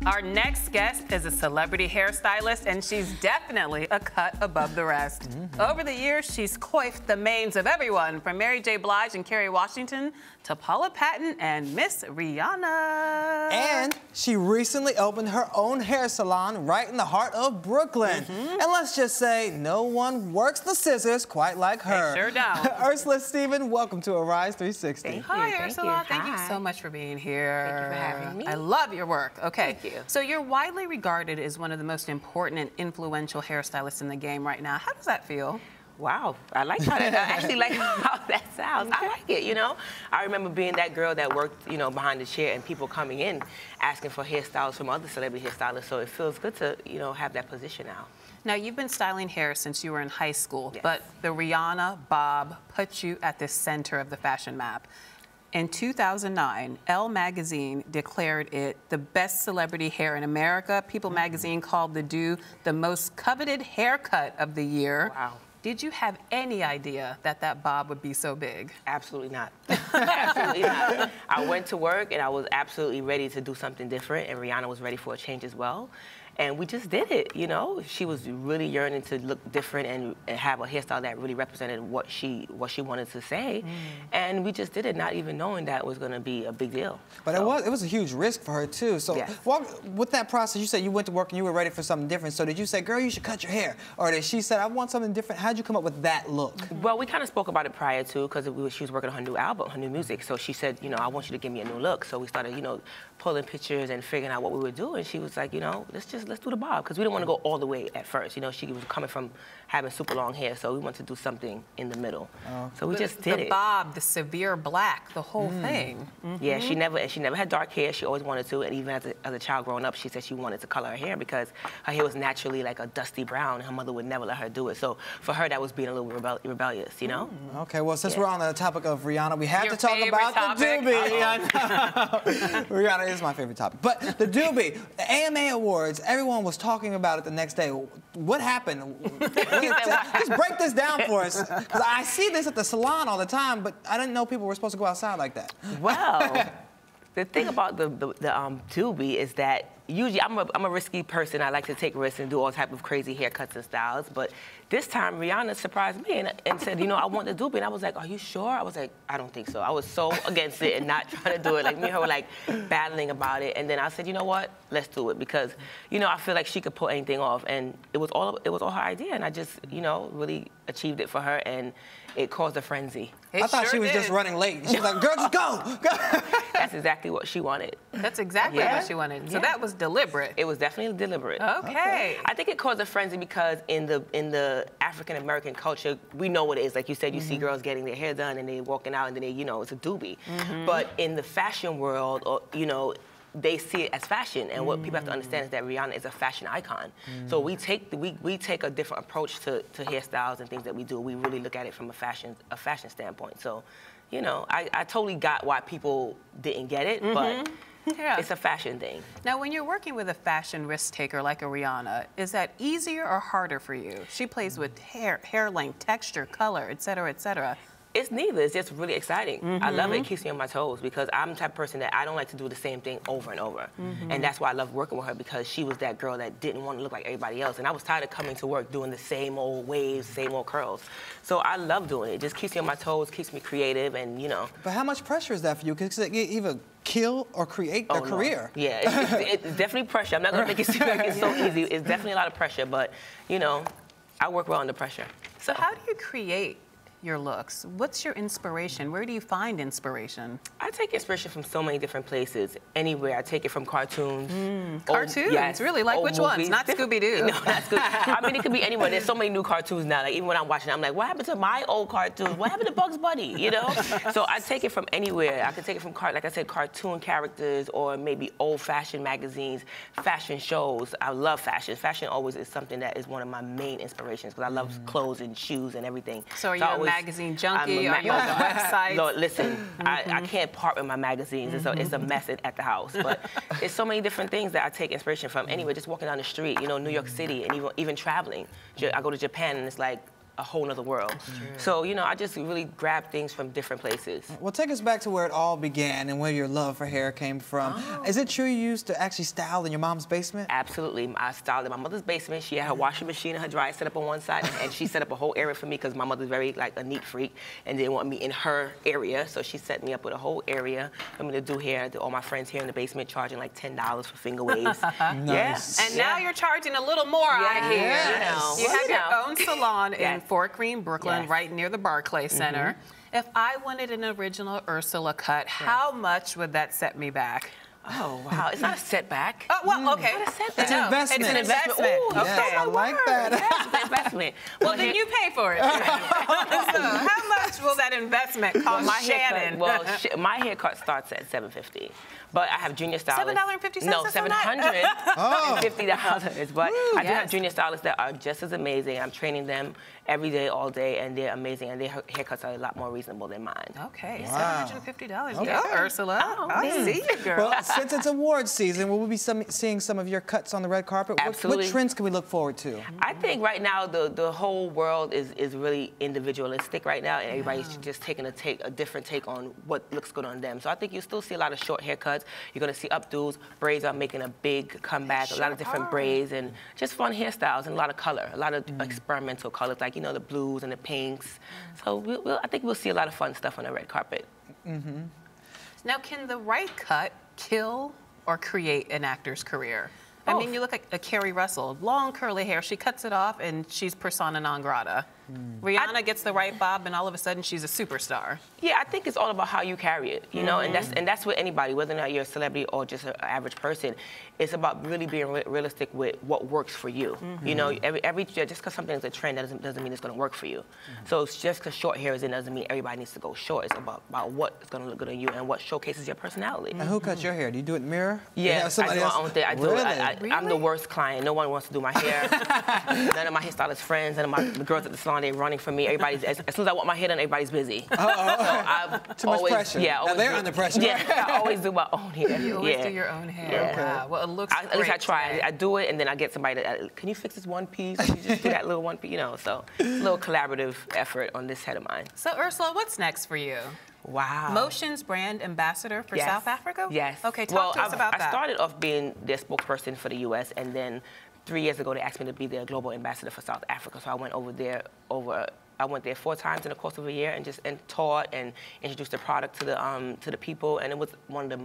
Our next guest is a celebrity hairstylist, and she's definitely a cut above the rest. Over the years, she's coiffed the manes of everyone, from Mary J. Blige and Kerry Washington to Paula Patton and Miss Rihanna. And she recently opened her own hair salon right in the heart of Brooklyn. And let's just say, no one works the scissors quite like her. They sure don't. Ursula Stephen, welcome to Arise 360. Hi, Ursula. Thank you so much for being here. Thank you for having me. I love your work. Okay. Thank you. So you're widely regarded as one of the most important and influential hairstylists in the game right now. How does that feel? Wow, I like how that, I actually like how that sounds. I like it, you know. I remember being that girl that worked, you know, behind the chair and people coming in asking for hairstyles from other celebrity hairstylists. So it feels good to, you know, have that position now. Now, you've been styling hair since you were in high school, Yes. but the Rihanna Bob put you at the center of the fashion map. In 2009, Elle magazine declared it the best celebrity hair in America. People magazine called the Do the most coveted haircut of the year. Wow. Did you have any idea that that bob would be so big? Absolutely not. Absolutely not. I went to work and I was absolutely ready to do something different, and Rihanna was ready for a change as well. And we just did it, you know. She was really yearning to look different and have a hairstyle that really represented what she wanted to say. And we just did it, not even knowing that it was going to be a big deal. But it was a huge risk for her too. So Yes. with that process, you said you went to work and you were ready for something different. So did you say, girl, you should cut your hair? Or did she say, I want something different? How'd you come up with that look? Well, we kind of spoke about it prior to, because she was working on her new album, her new music. So she said, you know, I want you to give me a new look. So we started, you know, pulling pictures and figuring out what we would do. And she was like, you know, let's do the bob, because we didn't want to go all the way at first. You know, she was coming from having super long hair, so we wanted to do something in the middle. So we just did it. The bob, the severe black, the whole thing. Yeah, she never had dark hair. She always wanted to, and even as a child growing up, she said she wanted to color her hair because her hair was naturally like a dusty brown, and her mother would never let her do it. So for her, that was being a little rebellious, you know? Okay, well, since we're on the topic of Rihanna, we have Your to talk favorite about topic? the doobie. I know. Rihanna is my favorite topic. But the doobie, the AMA Awards, everyone was talking about it the next day. What happened? Just break this down for us. Because I see this at the salon all the time, but I didn't know people were supposed to go outside like that. Well, the thing about the doobie is that usually I'm a risky person. I like to take risks and do all type of crazy haircuts and styles. But this time, Rihanna surprised me and said, you know, I want the doobie. And I was like, are you sure? I was like, I don't think so. I was so against it and not trying to do it. Like, me and her were like battling about it. And then I said, you know what? Let's do it, because, you know, I feel like she could pull anything off. And it was all her idea. And I just, you know, really achieved it for her. And it caused a frenzy. I thought she was just running late. She was like, girl, just go. That's exactly what she wanted. That's exactly what she wanted. So that was deliberate. It was definitely deliberate. Okay. I think it caused a frenzy because in the African American culture, we know what it is. Like you said, you see girls getting their hair done and they walking out and then they, you know, it's a doobie. But in the fashion world, or, you know, they see it as fashion, and what people have to understand is that Rihanna is a fashion icon. So we take a different approach to hairstyles and things that we do. We really look at it from a fashion standpoint. So, you know, I totally got why people didn't get it, but it's a fashion thing. Now, when you're working with a fashion risk taker like a Rihanna, is that easier or harder for you? She plays with hair length, texture, color, et cetera, et cetera. It's neither. It's just really exciting. I love it. It keeps me on my toes because I'm the type of person that I don't like to do the same thing over and over. And that's why I love working with her, because she was that girl that didn't want to look like everybody else. And I was tired of coming to work doing the same old waves, same old curls. So I love doing it. It just keeps me on my toes, keeps me creative, and, you know. But how much pressure is that for you? Because it either kill or create their career. Yeah, it's definitely pressure. I'm not going to make it seem like it's so easy. It's definitely a lot of pressure, but, you know, I work well under pressure. So how do you create your looks? What's your inspiration? Where do you find inspiration? I take inspiration from so many different places. Anywhere. I take it from cartoons. Cartoons? Yes, Really? Like which ones? Not Scooby-Doo. No, not Scooby-Doo. I mean, it could be anywhere. There's so many new cartoons now. Like, even when I'm watching, I'm like, what happened to my old cartoons? What happened to Bugs Bunny? You know? So I take it from anywhere. I could take it from, like I said, cartoon characters, or maybe old-fashioned magazines, fashion shows. I love fashion. Fashion always is something that is one of my main inspirations, because I love clothes and shoes and everything. So are you a magazine junkie? Are you on the website? No, listen, I can't part with my magazines. It's a mess at the house. But it's so many different things that I take inspiration from. Anyway, just walking down the street, you know, New York City, and even traveling. I go to Japan, and it's like a whole nother world. So, you know, I just really grab things from different places. Well, take us back to where it all began and where your love for hair came from. Is it true you used to actually style in your mom's basement? Absolutely. I styled in my mother's basement. She had her washing machine and her dryer set up on one side, and she set up a whole area for me because my mother's very, like, a neat freak and didn't want me in her area. So she set me up with a whole area for me to do hair. I did all my friends here in the basement charging like $10 for finger waves. Nice. And now you're charging a little more, I hear. Yes. You Well, have you your know. own salon in Yes. Fort Greene, Brooklyn, Yes. right near the Barclay Center. If I wanted an original Ursula cut, how much would that set me back? Oh, wow. It's not a setback. Oh, well, okay. It's not a setback. It's an investment. It's an investment. Ooh, Okay. Yes, I like that. Yes, it's an investment. Well, then you pay for it. So, how much will that investment cost Shannon? My haircut starts at $750, but I have junior stylists. $7.50? No, That's so nice. $750. But I do yes. have junior stylists that are just as amazing. I'm training them every day, all day, and they're amazing. And their haircuts are a lot more reasonable than mine. Okay, Wow. $750. Okay. Go, Ursula. Oh, I see you, girl. Well, since it's awards season, will we be seeing some of your cuts on the red carpet? Absolutely. What trends can we look forward to? I think right now the whole world is really individualistic right now, and everybody's just taking a different take on what looks good on them. So I think you still see a lot of short haircuts. You're going to see updos. Braids are making a big comeback. A lot of different braids and just fun hairstyles and a lot of color, a lot of experimental colors like, you know, the blues and the pinks. So I think we'll see a lot of fun stuff on the red carpet. Now, can the right cut kill or create an actor's career? I Both. mean, you look at Kerry Russell, long curly hair. She cuts it off, and she's persona non grata. Rihanna gets the right bob, and all of a sudden, she's a superstar. Yeah, I think it's all about how you carry it, you know, and that's with anybody, whether or not you're a celebrity or just an average person. It's about really being realistic with what works for you. You know, just because something is a trend, that doesn't mean it's going to work for you. So it's just because short hair is in doesn't mean everybody needs to go short. It's about what's going to look good on you and what showcases your personality. And who cuts your hair? Do you do it in the mirror? Yeah, I do my own thing. I do it. Really? I'm the worst client. No one wants to do my hair. None of my hairstylist friends, none of the girls at the salon, they're running from me. Everybody's, as soon as I want my hair done, everybody's busy. So Too much pressure. Yeah, Now they're do- under pressure. Yeah, I always do my own hair. You always do your own hair. Yeah. Wow. Well, it looks great. At least I try. today. I do it, and then I get somebody to, can you fix this one piece? Can you just do that little one piece? You know, so it's a little collaborative effort on this head of mine. So, Ursula, what's next for you? Wow. Motion's brand ambassador for Yes. South Africa? Yes. Okay, talk to us about that. I started off being their spokesperson for the U.S., and then 3 years ago, they asked me to be their global ambassador for South Africa. So I went over there I went there 4 times in the course of a year and taught and introduced the product to the people, and it was one of the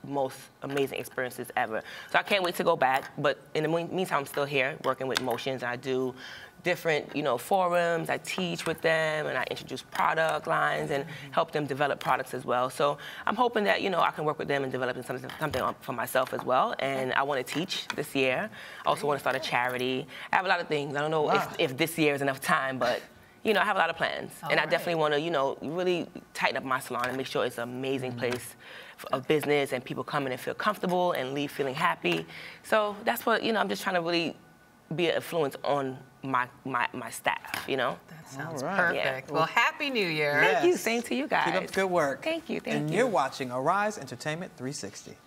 most amazing experiences ever. So I can't wait to go back, but in the meantime, I'm still here working with Motions. I do different, you know, forums. I teach with them, and I introduce product lines and help them develop products as well. So I'm hoping that, you know, I can work with them and develop something for myself as well. And I want to teach this year. I also want to start a charity. I have a lot of things. I don't know if this year is enough time, but you know, I have a lot of plans. And I definitely want to, you know, really tighten up my salon and make sure it's an amazing place of business and people come in and feel comfortable and leave feeling happy. So that's what, you know, I'm just trying to really be an influence on my staff, you know? That sounds right. perfect. Yeah. Well, Happy New Year. Yes. Thank you. Same to you guys. Keep up the good work. Thank you. And Thank you. you're watching Arise Entertainment 360.